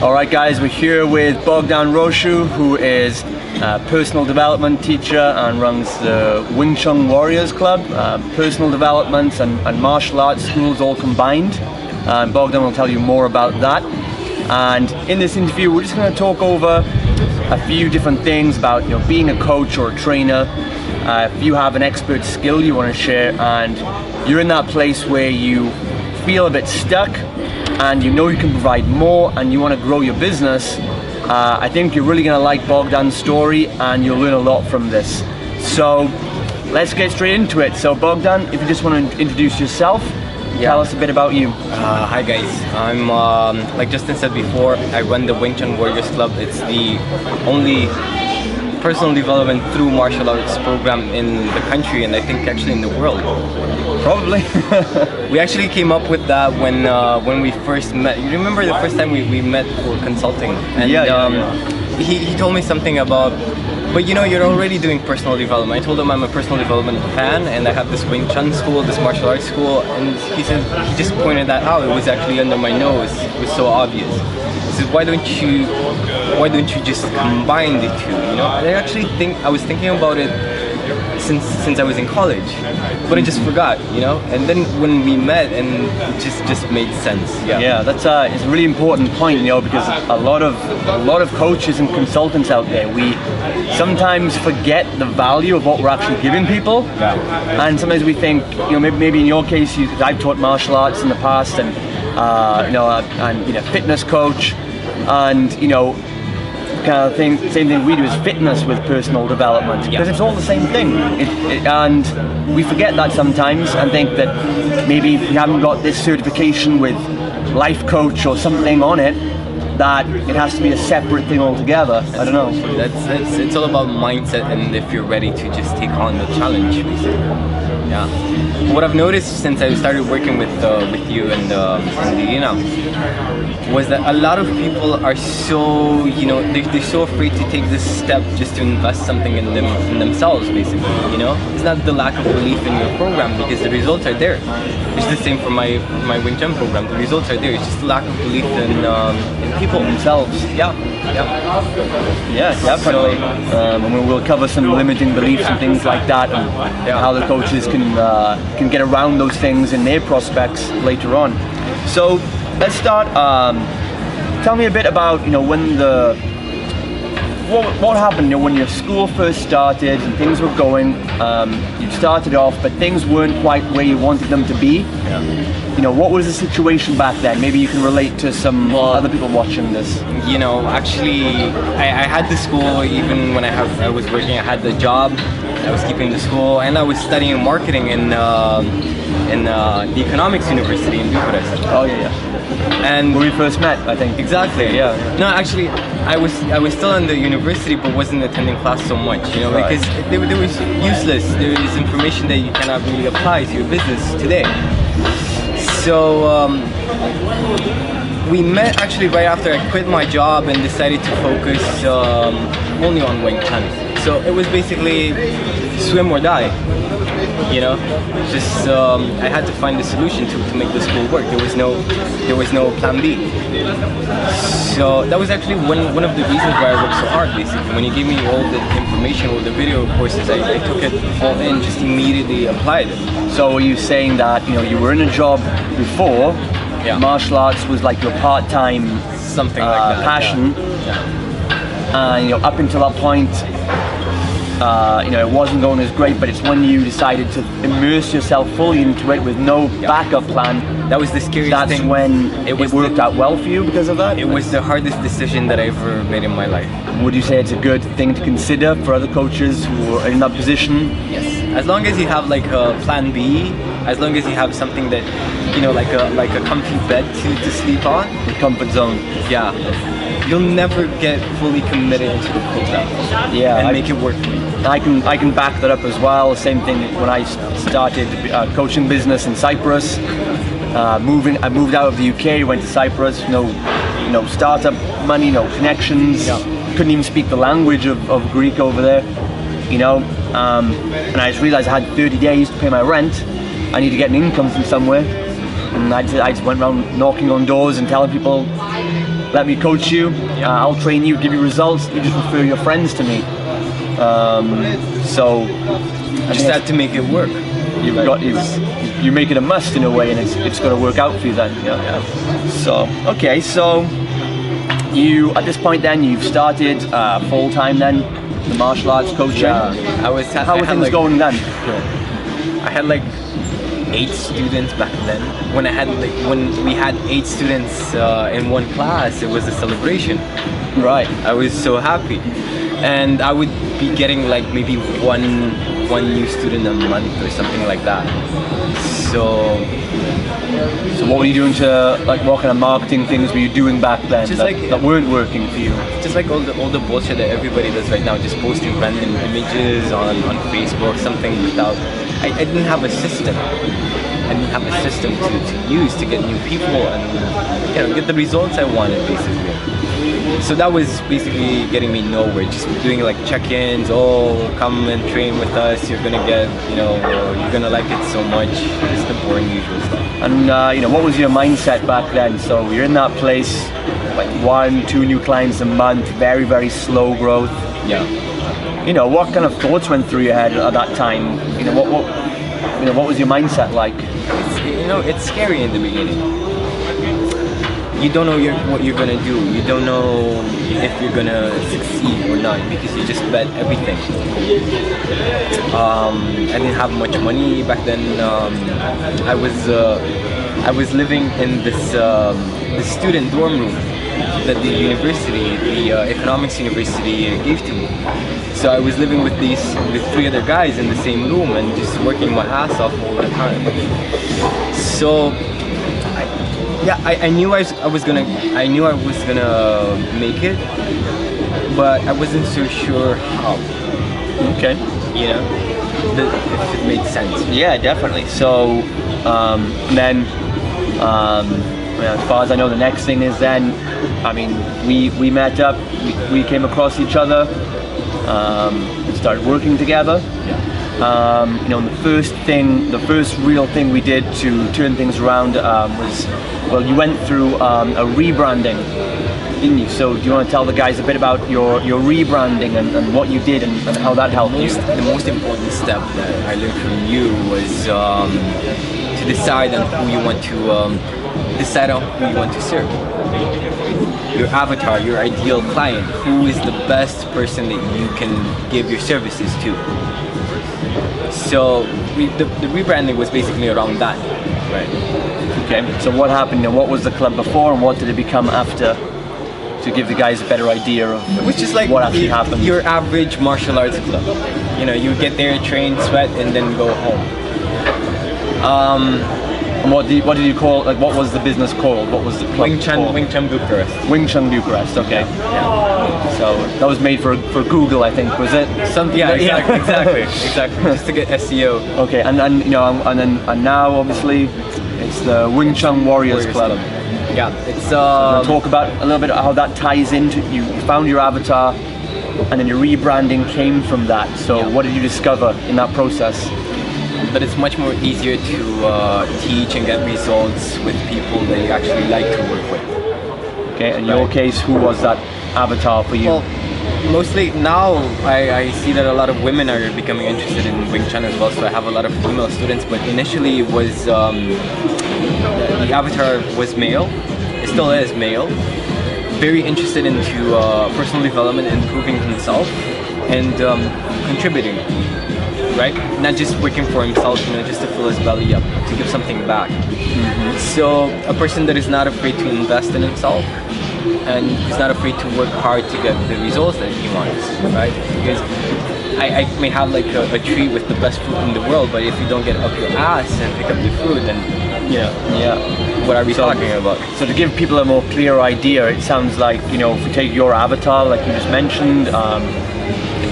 Alright guys, we're here with Bogdan Rosu, who is a personal development teacher and runs the Wing Chun Warriors Club, personal development and martial arts schools all combined. Bogdan will tell you more about that. And in this interview we're just going to talk over a few different things about being a coach or a trainer. If you have an expert skill you want to share and you're in that place where you feel a bit stuck and you know you can provide more and you want to grow your business, I think you're really going to like Bogdan's story and you'll learn a lot from this. So let's get straight into it. So Bogdan, if you just want to introduce yourself, tell us a bit about you. Hi guys, I'm like Justin said before, I run the Wing Chun Warriors Club. It's the only personal development through martial arts program in the country, and I think actually in the world. Probably. We actually came up with that when we first met. You remember the first time we met for consulting? And he told me something about, but you're already doing personal development. I told him I'm a personal development fan and I have this Wing Chun school, this martial arts school, and he said, he just pointed that out. It was actually under my nose. It was so obvious. He said, why don't you just combine the two, And I was thinking about it since I was in college, but I just forgot, And then when we met, and it just made sense. Yeah, that's it's a really important point, because a lot of coaches and consultants out there, we sometimes forget the value of what we're actually giving people. And sometimes we think, maybe in your case, I've taught martial arts in the past, and I'm fitness coach, and kind of thing. Same thing we do is fitness with personal development, because it's all the same thing. And we forget that sometimes and think that maybe if you haven't got this certification with life coach or something on it, that it has to be a separate thing altogether. I don't know. It's all about mindset and if you're ready to just take on the challenge, basically. Yeah. What I've noticed since I started working with you and Lina was that a lot of people are so they're so afraid to take this step just to invest something in themselves, basically. It's not the lack of belief in your program, because the results are there. It's the same for my Wing Chun program. The results are there. It's just the lack of belief in people themselves. Yeah, definitely. And we'll cover some limiting beliefs and things like that, and how the coaches can get around those things in their prospects later on. So let's start. Tell me a bit about what happened when your school first started and things were going. You started off, but things weren't quite where you wanted them to be. What was the situation back then? Maybe you can relate to some other people watching this. Actually, I had the school even when I was working. I had the job. I was keeping the school, and I was studying marketing in the Economics University in Bucharest. Oh yeah. And when we first met, I think. Exactly. Yeah. No, actually, I was still in the university, but wasn't attending class so much. Right. Because they were useless. There is information that you cannot really apply to your business today. So we met actually right after I quit my job and decided to focus only on Wing Chun. So it was basically swim or die. Just I had to find a solution to make the school work. There was no plan B. So that was actually one of the reasons why I worked so hard, basically. When you gave me all the information, all the video courses, I took it all in, just immediately applied it. So were you saying that you were in a job before, martial arts was like your part-time something like that, passion, and up until that point, it wasn't going as great, but it's when you decided to immerse yourself fully into it with no backup plan. That was the scariest thing. That's when it worked out well for you because of that? It was the hardest decision that I ever made in my life. Would you say it's a good thing to consider for other coaches who are in that position? Yes. As long as you have like a plan B, as long as you have something that, like a comfy bed to sleep on. The comfort zone. Yeah. You'll never get fully committed into the program. And make it work for you. I can back that up as well. Same thing when I started coaching business in Cyprus. I moved out of the UK, went to Cyprus. No startup money, no connections. Couldn't even speak the language of Greek over there. And I just realized I had 30 days to pay my rent. I need to get an income from somewhere. And I just went around knocking on doors and telling people, let me coach you. I'll train you, give you results. You just refer your friends to me. So just had to make it work. You make it a must in a way, and it's got to work out for you then. Yeah. So okay, so you at this point then you've started full time then the martial arts coaching. Yeah, how were things going then? I had like 8 students back then. When we had 8 students in one class, it was a celebration. Right. I was so happy, and I would be getting like maybe one new student a month or something like that. So what were you doing to, like, what kind of marketing things were you doing back then just that weren't working for you? Just like all the bullshit that everybody does right now, just posting random images on Facebook, something without. I didn't have a system. I didn't have a system to use to get new people and get the results I wanted, basically. So that was basically getting me nowhere. Just doing like check-ins. Oh, come and train with us. You're gonna get, you're gonna like it so much. It's the boring usual stuff. And what was your mindset back then? So you're in that place, like 1-2 new clients a month, very, very slow growth. Yeah. What kind of thoughts went through your head at that time? What was your mindset like? It's scary in the beginning. You don't know what you're gonna do. You don't know if you're gonna succeed or not because you just bet everything. I didn't have much money back then. I was living in this student dorm room that the university, the economics university, gave to me. So I was living with 3 other guys in the same room and just working my ass off all the time. So I knew I was gonna make it, but I wasn't so sure how. Okay. If it made sense. Yeah, definitely. So then, as far as I know, the next thing is then, we met up, we came across each other, started working together. The first real thing we did to turn things around was, you went through a rebranding, didn't you? So do you want to tell the guys a bit about your rebranding and what you did and how that helped you? The most important step that I learned from you was to decide on who you want to serve. Your avatar, your ideal client. Who is the best person that you can give your services to? So the rebranding was basically around that, right? Okay. So what happened? What was the club before, and what did it become after? To give the guys a better idea of it was just like what actually happened. Your average martial arts club. You get there, train, sweat, and then go home. And what did you call? Like, what was the business called? What was the club called? Wing Chun Bucharest. Wing Chun Bucharest. Okay. Yeah. So that was made for Google, I think, was it? Something. Yeah. Exactly. Just to get SEO. Okay. And now obviously it's the Wing Chun Warriors Club. Yeah. It's. So talk about a little bit how that ties into you found your avatar, and then your rebranding came from that. So what did you discover in that process? But it's much more easier to teach and get results with people that you actually like to work with. Okay, in your case, who was that avatar for you? Well, mostly now I see that a lot of women are becoming interested in Wing Chun as well, so I have a lot of female students, but initially it was, the avatar was male, it still is male, very interested into personal development, improving himself, and contributing. Right? Not just working for himself, just to fill his belly up, to give something back. Mm-hmm. So a person that is not afraid to invest in himself and is not afraid to work hard to get the results that he wants, right? Because I may have like a tree with the best fruit in the world, but if you don't get up your ass and pick up the fruit, then what are we talking about? So to give people a more clear idea, it sounds like, if we take your avatar, like you just mentioned, a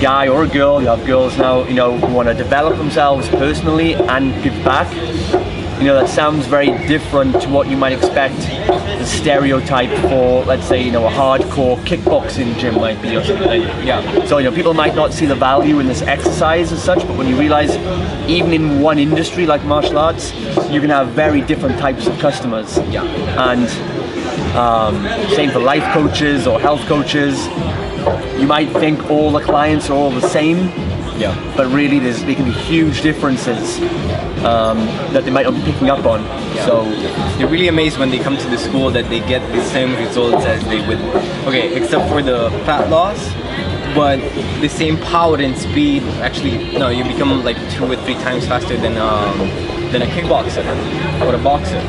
guy or a girl, you have girls now, who want to develop themselves personally and give back. That sounds very different to what you might expect the stereotype for, let's say, a hardcore kickboxing gym might be or something. Yeah. So, people might not see the value in this exercise as such, but when you realize even in one industry like martial arts, you can have very different types of customers. Yeah. And Same for life coaches or health coaches. You might think all the clients are all the same, but really there can be huge differences that they might not be picking up on. So they're really amazed when they come to the school that they get the same results as they would, except for the fat loss, but the same power and speed. Actually, no, you become like 2 or 3 times faster than a kickboxer or a boxer.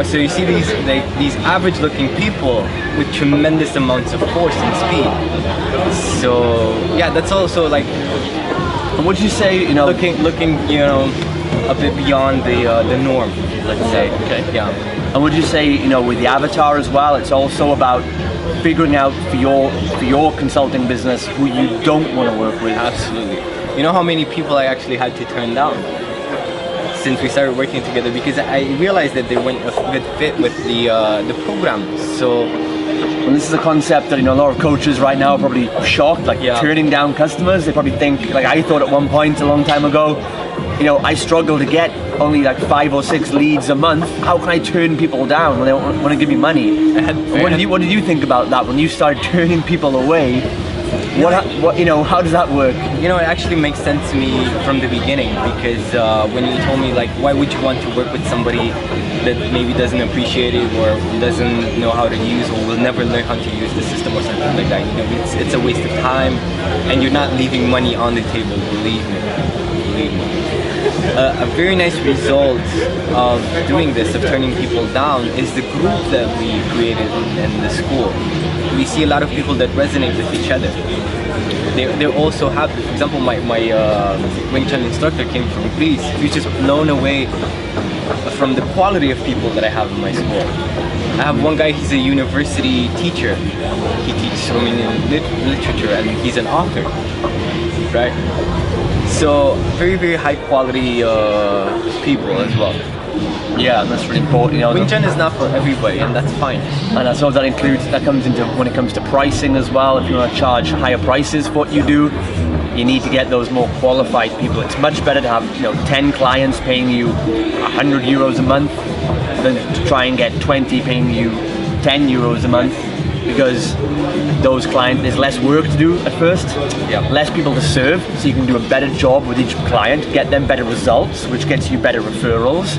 So you see these average-looking people with tremendous amounts of force and speed. So yeah, that's also like. And would you say, looking, a bit beyond the norm, let's say. Okay. Yeah. And would you say, with the avatar as well, it's also about figuring out for your consulting business who you don't want to work with? Absolutely. You know how many people I actually had to turn down since we started working together because I realized that they weren't a good fit with the program. So. And this is a concept that a lot of coaches right now are probably shocked, turning down customers. They probably think, like I thought at one point a long time ago, I struggle to get only like 5 or 6 leads a month. How can I turn people down when they don't want to give me money? What did you think about that when you started turning people away? How does that work? It actually makes sense to me from the beginning because when you told me why would you want to work with somebody that maybe doesn't appreciate it or doesn't know how to use or will never learn how to use the system or something like that. It's a waste of time and you're not leaving money on the table, believe me. A very nice result of doing this, of turning people down, is the group that we created in the school. We see a lot of people that resonate with each other. They're also happy. For example, my Wing Chun instructor came from Greece. He was just blown away from the quality of people that I have in my school. I have one guy, he's a university teacher. He teaches Romanian literature and he's an author, right? So very, very high quality people as well. Yeah, and that's really important. Wing Chun is not for everybody, and that's fine. And I suppose that comes into when it comes to pricing as well. If you want to charge higher prices for what you do, you need to get those more qualified people. It's much better to have 10 clients paying you 100 euros a month than to try and get 20 paying you 10 euros a month, because those clients, there's less work to do at first, less people to serve, so you can do a better job with each client, get them better results, which gets you better referrals.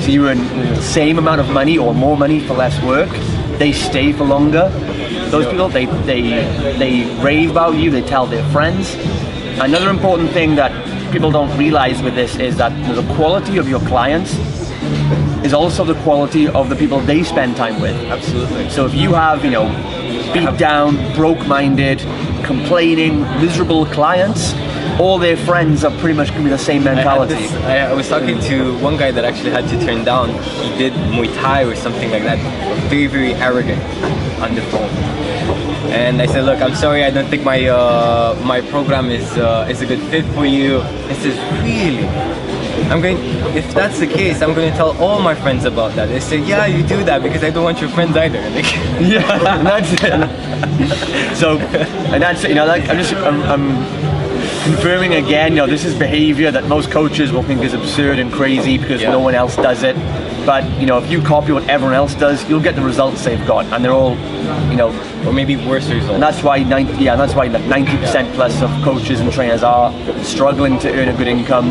So you earn the same amount of money or more money for less work. They stay for longer. Those people, they rave about you, they tell their friends. Another important thing that people don't realize with this is that the quality of your clients is also the quality of the people they spend time with. Absolutely. So if you have, beat down, broke-minded, complaining, miserable clients, all their friends are pretty much going to be the same mentality. I was talking to one guy that actually had to turn down. He did Muay Thai or something like that. Very, very arrogant on the phone. And I said, look, I'm sorry, I don't think my program is a good fit for you. He says, really? If that's the case, I'm going to tell all my friends about that. They say, yeah, you do that because I don't want your friends either. Yeah, that's it. So, and that's it. I'm confirming again. This is behavior that most coaches will think is absurd and crazy because no one else does it. But if you copy what everyone else does, you'll get the results they've got, and they're all, or maybe worse results. And that's why 90% plus of coaches and trainers are struggling to earn a good income,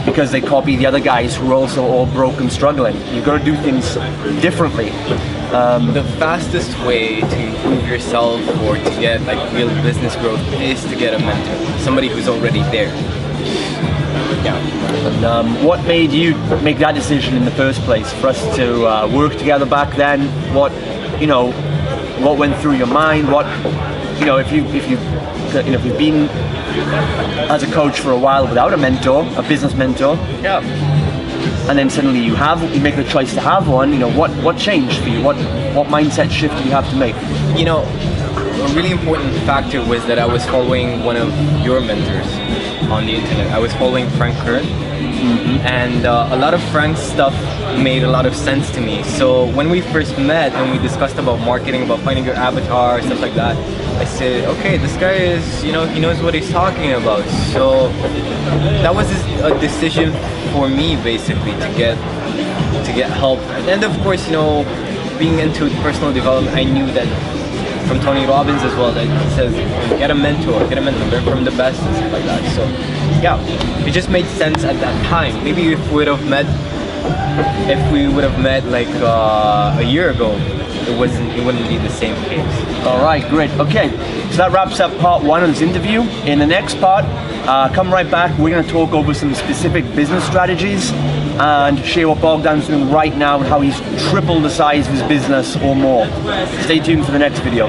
because they copy the other guys who are also all broke and struggling. You've got to do things differently. The fastest way to improve yourself or to get real business growth is to get a mentor, somebody who's already there. Yeah. And what made you make that decision in the first place for us to work together back then? What went through your mind? If you've been as a coach for a while without a mentor, a business mentor, and then suddenly you make the choice to have one, what changed for you? What mindset shift do you have to make? A really important factor was that I was following one of your mentors on the internet. I was following Frank Kern, and a lot of Frank's stuff made a lot of sense to me. So when we first met and we discussed about marketing, about finding your avatar, stuff like that, I said, okay, this guy is, he knows what he's talking about. So that was a decision for me, basically, to get help. And of course, being into personal development, I knew that from Tony Robbins as well, that he says, get a mentor, learn from the best and stuff like that. So yeah, it just made sense at that time. Maybe if we would have met like a year ago, it wouldn't be the same case. All right, great. Okay, so that wraps up part 1 of this interview. In the next part, come right back. We're going to talk over some specific business strategies and share what Bogdan's doing right now and how he's tripled the size of his business or more. Stay tuned for the next video.